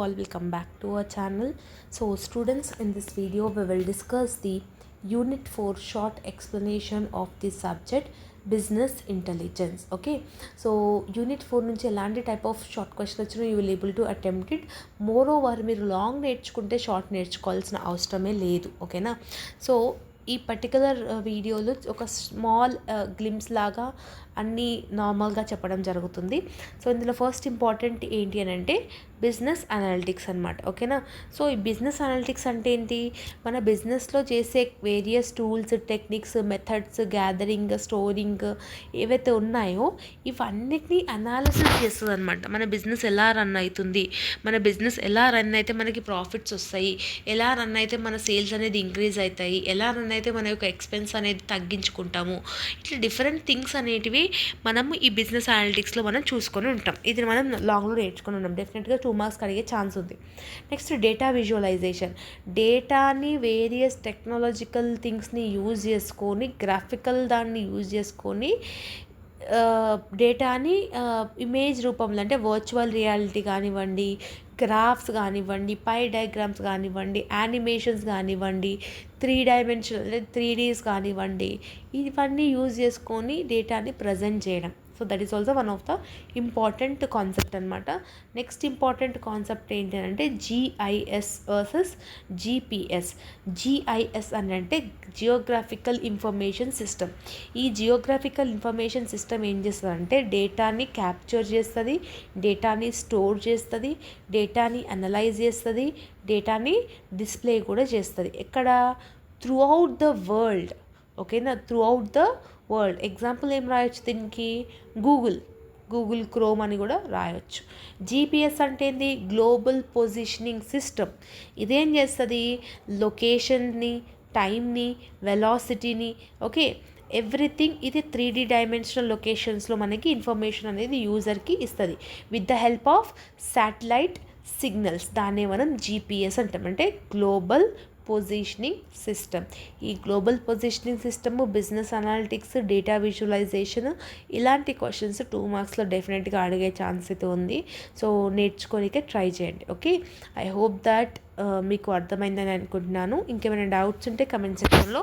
all, welcome back to our channel. So students, in this video we will discuss the unit 4 short explanation of the subject business intelligence. Okay, so unit 4 నుంచి ఎలాంటి type of short question వచ్చినా you will able to attempt it. More over మీరు long నేర్చుకుంటే short నేర్చుకోవాల్సిన అవసరమే లేదు. ఓకేనా, so ఈ పర్టికులర్ వీడియోలో ఒక స్మాల్ గ్లిమ్స్ లాగా అన్నీ నార్మల్గా చెప్పడం జరుగుతుంది. సో ఇందులో ఫస్ట్ ఇంపార్టెంట్ ఏంటి అని అంటే బిజినెస్ అనలిటిక్స్ అనమాట. ఓకేనా, సో ఈ బిజినెస్ అనలిటిక్స్ అంటే ఏంటి? మన బిజినెస్లో చేసే various tools, techniques, methods, gathering, storing ఏవైతే ఉన్నాయో ఇవన్నిటినీ అనాలిసిస్ చేస్తుంది అనమాట. మన బిజినెస్ ఎలా రన్ అవుతుంది, మన బిజినెస్ ఎలా రన్ అయితే మనకి ప్రాఫిట్స్ వస్తాయి, ఎలా రన్ అయితే మన సేల్స్ అనేది ఇంక్రీజ్ అవుతాయి, ఎలా రన్ అయితే మన యొక్క ఎక్స్పెన్స్ అనేది తగ్గించుకుంటాము, ఇట్లా డిఫరెంట్ థింగ్స్ అనేటివి మనము ఈ బిజినెస్ అనలిటిక్స్లో మనం చూసుకొని ఉంటాం. ఇది మనం లాంగ్లో నేర్చుకొని ఉంటాం. డెఫినెట్గా 2 మార్క్స్ అడిగే ఛాన్స్ ఉంది. Next data visualisation. డేటాని వేరియస్ టెక్నాలజికల్ థింగ్స్ని యూజ్ చేసుకొని, గ్రాఫికల్ దాన్ని యూజ్ చేసుకొని డేటాని ఇమేజ్ రూపంలో అంటే వర్చువల్ రియాలిటీ కానివ్వండి, గ్రాఫ్స్ కానివ్వండి, పై డయాగ్రామ్స్ కానివ్వండి, యానిమేషన్స్ కానివ్వండి, 3 డైమెన్షనల్ 3Ds కానివ్వండి, ఇవన్నీ యూజ్ చేసుకొని డేటాని ప్రజెంట్ చేయడం. So that is also one of the important concept అనమాట. నెక్స్ట్ ఇంపార్టెంట్ కాన్సెప్ట్ ఏంటి అంటే GIS వర్సెస్ GPS. GIS అని అంటే జియోగ్రాఫికల్ ఇన్ఫర్మేషన్ సిస్టమ్. ఈ జియోగ్రాఫికల్ ఇన్ఫర్మేషన్ సిస్టమ్ ఏం చేస్తుంది అంటే డేటాని క్యాప్చర్ చేస్తుంది, డేటాని స్టోర్ చేస్తుంది, డేటాని అనలైజ్ చేస్తుంది, డేటాని డిస్ప్లే కూడా చేస్తుంది. ఎక్కడ? Throughout the world. ఓకేనా, throughout the world. Example ఏం రాయొచ్చు దీనికి? గూగుల్ క్రోమ్ అని కూడా రాయొచ్చు. GPS అంటే ఏంది? Global positioning system. ఇదేం చేస్తుంది? లొకేషన్ని, టైంని, వెలాసిటీని, ఓకే, ఎవ్రీథింగ్ ఇది 3D డైమెన్షనల్ లొకేషన్స్లో మనకి ఇన్ఫర్మేషన్ అనేది యూజర్కి ఇస్తుంది with the help of satellite signals. దాన్నే మనం GPS అంటాం, అంటే గ్లోబల్ పొజిషనింగ్ సిస్టమ్. ఈ global positioning system, business analytics, data visualisation, ఇలాంటి క్వశ్చన్స్ 2 మార్క్స్లో డెఫినెట్గా అడిగే ఛాన్స్ అయితే ఉంది. సో నేర్చుకోనికే ట్రై చేయండి. ఓకే, ఐ హోప్ దట్ మీకు అర్థమైందని అనుకుంటున్నాను. ఇంకేమైనా డౌట్స్ ఉంటే కమెంట్ సెక్షన్లో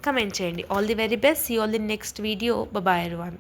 కమెంట్ చేయండి. All the very best. See all in next video. Bye everyone.